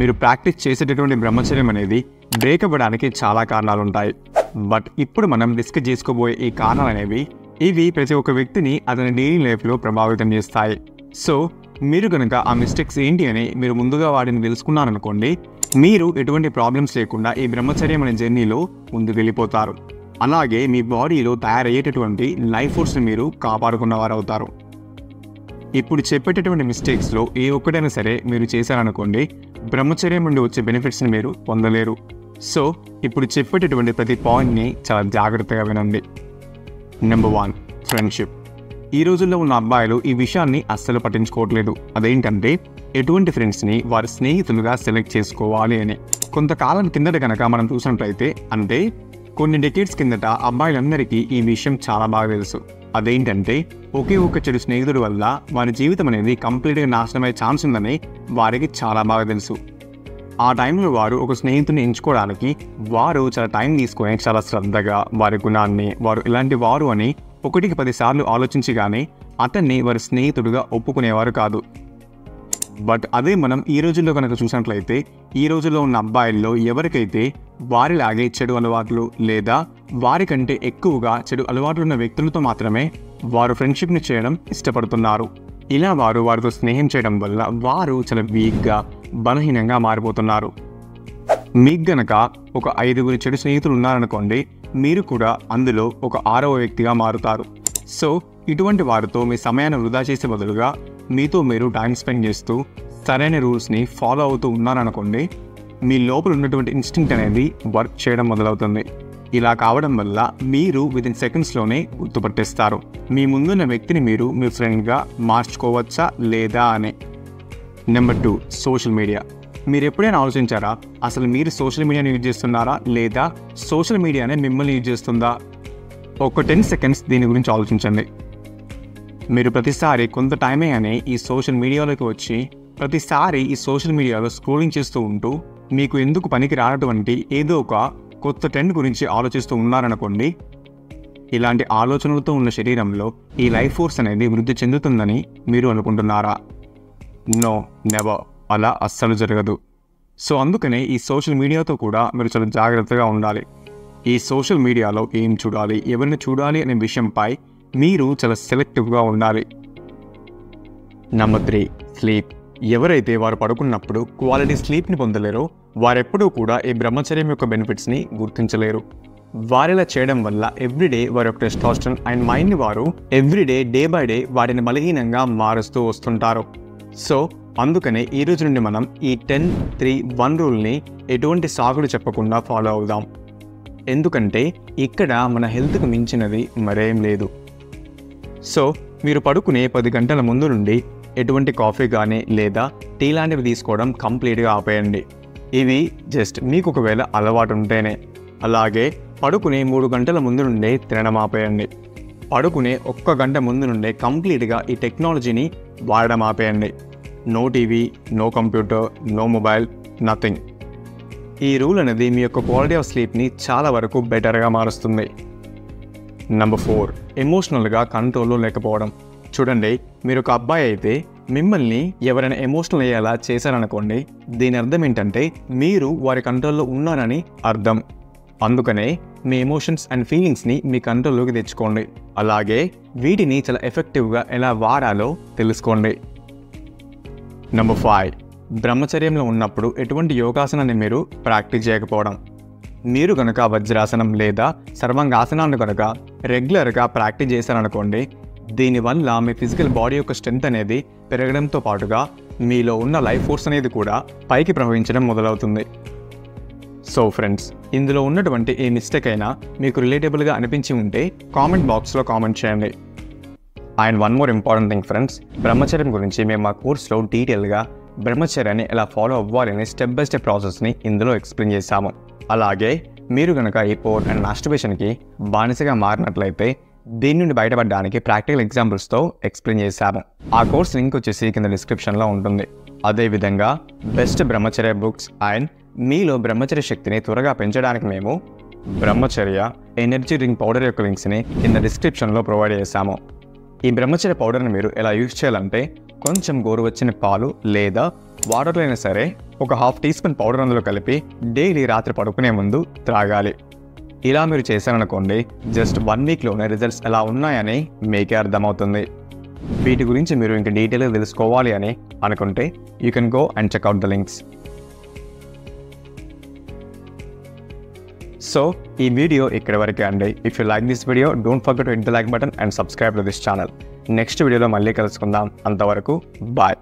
మీరు ప్రాక్టీస్ చేసేటటువంటి బ్రహ్మచర్యం అనేది బ్రేక్ అవ్వడానికి చాలా కారణాలు ఉంటాయి. బట్ ఇప్పుడు మనం డిస్కస్ చేసుకోబోయే ఈ కారణాలు అనేవి ఇవి ప్రతి ఒక్క వ్యక్తిని అతని డైలీ లైఫ్లో ప్రభావితం చేస్తాయి. సో మీరు కనుక ఆ మిస్టేక్స్ ఏంటి అని మీరు ముందుగా వాటిని తెలుసుకున్నారనుకోండి, మీరు ఎటువంటి ప్రాబ్లమ్స్ లేకుండా ఈ బ్రహ్మచర్యం అనే జర్నీలో ముందుకు వెళ్ళిపోతారు. అలాగే మీ బాడీలో తయారయ్యేటటువంటి లైఫ్ ఫోర్స్ని మీరు కాపాడుకున్నవారు అవుతారు. ఇప్పుడు చెప్పేటటువంటి మిస్టేక్స్లో ఏ ఒక్కటైనా సరే మీరు చేశారనుకోండి, బ్రహ్మచర్యం నుండి వచ్చే బెనిఫిట్స్ని మీరు పొందలేరు. సో ఇప్పుడు చెప్పేటటువంటి ప్రతి పాయింట్ని చాలా జాగ్రత్తగా వినండి. Number 1, friendship. ఈ రోజుల్లో ఉన్న అబ్బాయిలు ఈ విషయాన్ని అస్సలు పట్టించుకోవట్లేదు. అదేంటంటే ఎటువంటి ఫ్రెండ్స్ని వారి స్నేహితులుగా సెలెక్ట్ చేసుకోవాలి అని. కొంతకాలం కిందట కనుక మనం చూసినట్లయితే, అంటే కొన్ని డెకేడ్స్ కిందట అబ్బాయిలందరికీ ఈ విషయం చాలా బాగా తెలుసు. అదేంటంటే ఒకే ఒక్క చెడు స్నేహితుడి వల్ల వారి జీవితం అనేది కంప్లీట్గా నాశనమయ్యే ఛాన్స్ ఉందని వారికి చాలా బాగా తెలుసు. ఆ టైంలో వారు ఒక స్నేహితుడిని ఎంచుకోవడానికి వారు చాలా టైం తీసుకొని చాలా శ్రద్ధగా వారి గుణాన్ని, వారు ఇలాంటి వారు అని 1కి 10 సార్లు ఆలోచించి కానీ అతన్ని వారి స్నేహితుడిగా ఒప్పుకునేవారు కాదు. బట్ అదే మనం ఈ రోజుల్లో కనుక చూసినట్లయితే, ఈ రోజుల్లో ఉన్న అబ్బాయిల్లో ఎవరికైతే వారిలాగే చెడు అలవాట్లు లేదా వారికంటే ఎక్కువగా చెడు అలవాట్లు ఉన్న వ్యక్తులతో మాత్రమే వారు ఫ్రెండ్షిప్ని చేయడం ఇష్టపడుతున్నారు. ఇలా వారితో స్నేహం చేయడం వల్ల వారు చాలా వీక్గా, బలహీనంగా మారిపోతున్నారు. మీకు గనక ఒక 5గురు చెడు స్నేహితులు ఉన్నారనుకోండి, మీరు కూడా అందులో ఒక 6వ వ్యక్తిగా మారుతారు. సో ఇటువంటి వారితో మీ సమయాన్ని వృధా చేసే బదులుగా మీతో మీరు టైం స్పెండ్ చేస్తూ సరైన రూల్స్ని ఫాలో అవుతూ ఉన్నారనుకోండి, మీ లోపల ఉన్నటువంటి ఇన్స్టింక్ట్ అనేది వర్క్ చేయడం మొదలవుతుంది. ఇలా కావడం వల్ల మీరు వితిన్ సెకండ్స్లోనే గుర్తుపట్టేస్తారు మీ ముందున్న వ్యక్తిని మీరు మీ ఫ్రెండ్గా మార్చుకోవచ్చా లేదా అని. Number 2, social media. మీరు ఎప్పుడైనా ఆలోచించారా, అసలు మీరు సోషల్ మీడియాని యూజ్ చేస్తున్నారా లేదా సోషల్ మీడియానే మిమ్మల్ని యూజ్ చేస్తుందా? ఒక 10 సెకండ్స్ దీని గురించి ఆలోచించండి. మీరు ప్రతిసారి కొంత టైమే అని ఈ సోషల్ మీడియాలోకి వచ్చి ప్రతిసారి ఈ సోషల్ మీడియాలో స్క్రోలింగ్ చేస్తూ ఉంటూ మీకు ఎందుకు పనికి రానటువంటి ఏదో ఒక కొత్త ట్రెండ్ గురించి ఆలోచిస్తూ ఉన్నారనుకోండి, ఇలాంటి ఆలోచనలతో ఉన్న శరీరంలో ఈ లైఫ్ ఫోర్స్ అనేది వృద్ధి చెందుతుందని మీరు అనుకుంటున్నారా? No, never. అలా అస్సలు జరగదు. సో అందుకనే ఈ సోషల్ మీడియాతో కూడా మీరు చాలా జాగ్రత్తగా ఉండాలి. ఈ సోషల్ మీడియాలో ఏం చూడాలి, ఎవరిని చూడాలి అనే విషయంపై మీరు చాలా సెలెక్టివ్గా ఉండాలి. Number 3, sleep. ఎవరైతే వారు పడుకున్నప్పుడు క్వాలిటీ స్లీప్ని పొందలేరో వారెప్పుడూ కూడా ఈ బ్రహ్మచర్యం యొక్క బెనిఫిట్స్ని గుర్తించలేరు. వారిలా చేయడం వల్ల ఎవ్రీడే వారి యొక్క టెస్టోస్టెరాన్ అండ్ మైండ్ని వారు ఎవ్రీడే డే బై డే వాటిని బలహీనంగా మారుస్తూ వస్తుంటారు. సో అందుకనే ఈ రోజు నుండి మనం ఈ 10-3-1 రూల్ని ఎటువంటి సాగుడు చెప్పకుండా ఫాలో అవుదాం. ఎందుకంటే ఇక్కడ మన హెల్త్కు మించినది మరేం లేదు. సో మీరు పడుకునే 10 గంటల ముందు నుండి ఎటువంటి కాఫీ కానీ లేదా టీ లాంటివి తీసుకోవడం కంప్లీట్గా ఆపేయండి. ఇవి జస్ట్ మీకు ఒకవేళ అలవాటు ఉంటేనే. అలాగే పడుకునే 3 గంటల ముందు నుండే తినడం ఆపేయండి. పడుకునే 1 గంట ముందు నుండే కంప్లీట్గా ఈ టెక్నాలజీని వాడడం ఆపేయండి. No TV, no computer, no mobile, nothing. ఈ రూల్ అనేది మీ యొక్క క్వాలిటీ ఆఫ్ స్లీప్ని చాలా వరకు బెటర్గా మారుస్తుంది. నెంబర్ 4, ఎమోషనల్గా కంట్రోల్లో లేకపోవడం. చూడండి, మీరు ఒక అబ్బాయి అయితే మిమ్మల్ని ఎవరైనా ఎమోషనల్ అయ్యేలా చేశారనుకోండి, దీని అర్థం ఏంటంటే మీరు వారి కంట్రోల్లో ఉన్నారని అర్థం. అందుకనే మీ ఎమోషన్స్ అండ్ ఫీలింగ్స్ని మీ కంట్రోల్లోకి తెచ్చుకోండి. అలాగే వీటిని చాలా ఎఫెక్టివ్గా ఎలా వాడాలో తెలుసుకోండి. నెంబర్ 5, బ్రహ్మచర్యంలో ఉన్నప్పుడు ఎటువంటి యోగాసనాన్ని మీరు ప్రాక్టీస్ చేయకపోవడం. మీరు కనుక వజ్రాసనం లేదా సర్వాంగాసనాన్ని కనుక రెగ్యులర్గా ప్రాక్టీస్ చేశారనుకోండి, దీనివల్ల మీ ఫిజికల్ బాడీ యొక్క స్ట్రెంత్ అనేది పెరగడంతో పాటుగా మీలో ఉన్న లైఫ్ ఫోర్స్ అనేది కూడా పైకి ప్రవహించడం మొదలవుతుంది. సో ఫ్రెండ్స్, ఇందులో ఉన్నటువంటి ఏ మిస్టేక్ అయినా మీకు రిలేటబుల్గా అనిపించి ఉంటే కామెంట్ బాక్స్లో కామెంట్ చేయండి. And one more important thing friends, బ్రహ్మచర్యం గురించి మేము మా కోర్స్లో డీటెయిల్గా బ్రహ్మచర్యాన్ని ఎలా ఫాలో అవ్వాలని స్టెప్ బై స్టెప్ ప్రాసెస్ని ఇందులో ఎక్స్ప్లెయిన్ చేశాము. అలాగే మీరు కనుక ఈ పోర్న్ అండ్ మాస్టర్బేషన్కి బానిసగా మారినట్లయితే దీని నుండి బయటపడడానికి ప్రాక్టికల్ ఎగ్జాంపుల్స్తో ఎక్స్ప్లెయిన్ చేశాము. ఆ కోర్స్ లింక్ వచ్చేసి కింద డిస్క్రిప్షన్లో ఉంటుంది. అదేవిధంగా బెస్ట్ బ్రహ్మచర్య బుక్స్ అండ్ మీలో బ్రహ్మచర్య శక్తిని త్వరగా పెంచడానికి మేము బ్రహ్మచర్య ఎనర్జీ డ్రింక్ పౌడర్ యొక్క లింక్స్ని కింద డిస్క్రిప్షన్లో ప్రొవైడ్ చేశాము. ఈ బ్రహ్మచర్య పౌడర్ని మీరు ఎలా యూజ్ చేయాలంటే కొంచెం గోరువెచ్చని పాలు లేదా వాటర్లో అయినా సరే ఒక హాఫ్ టీ స్పూన్ పౌడర్ అందులో కలిపి డైలీ రాత్రి పడుకునే ముందు త్రాగాలి. ఇలా మీరు చేశారనుకోండి, జస్ట్ 1 వీక్లోనే రిజల్ట్స్ ఎలా ఉన్నాయని మీకే అర్థమవుతుంది. వీటి గురించి మీరు ఇంకా డీటెయిల్గా తెలుసుకోవాలి అని అనుకుంటే you can go and checkout the links. So ఈ వీడియో ఇక్కడ వరకే అండి. If you like this video don't forget to hit the like button and subscribe to this channel. Next వీడియోలో మళ్ళీ కలుసుకుందాం. అంతవరకు బాయ్.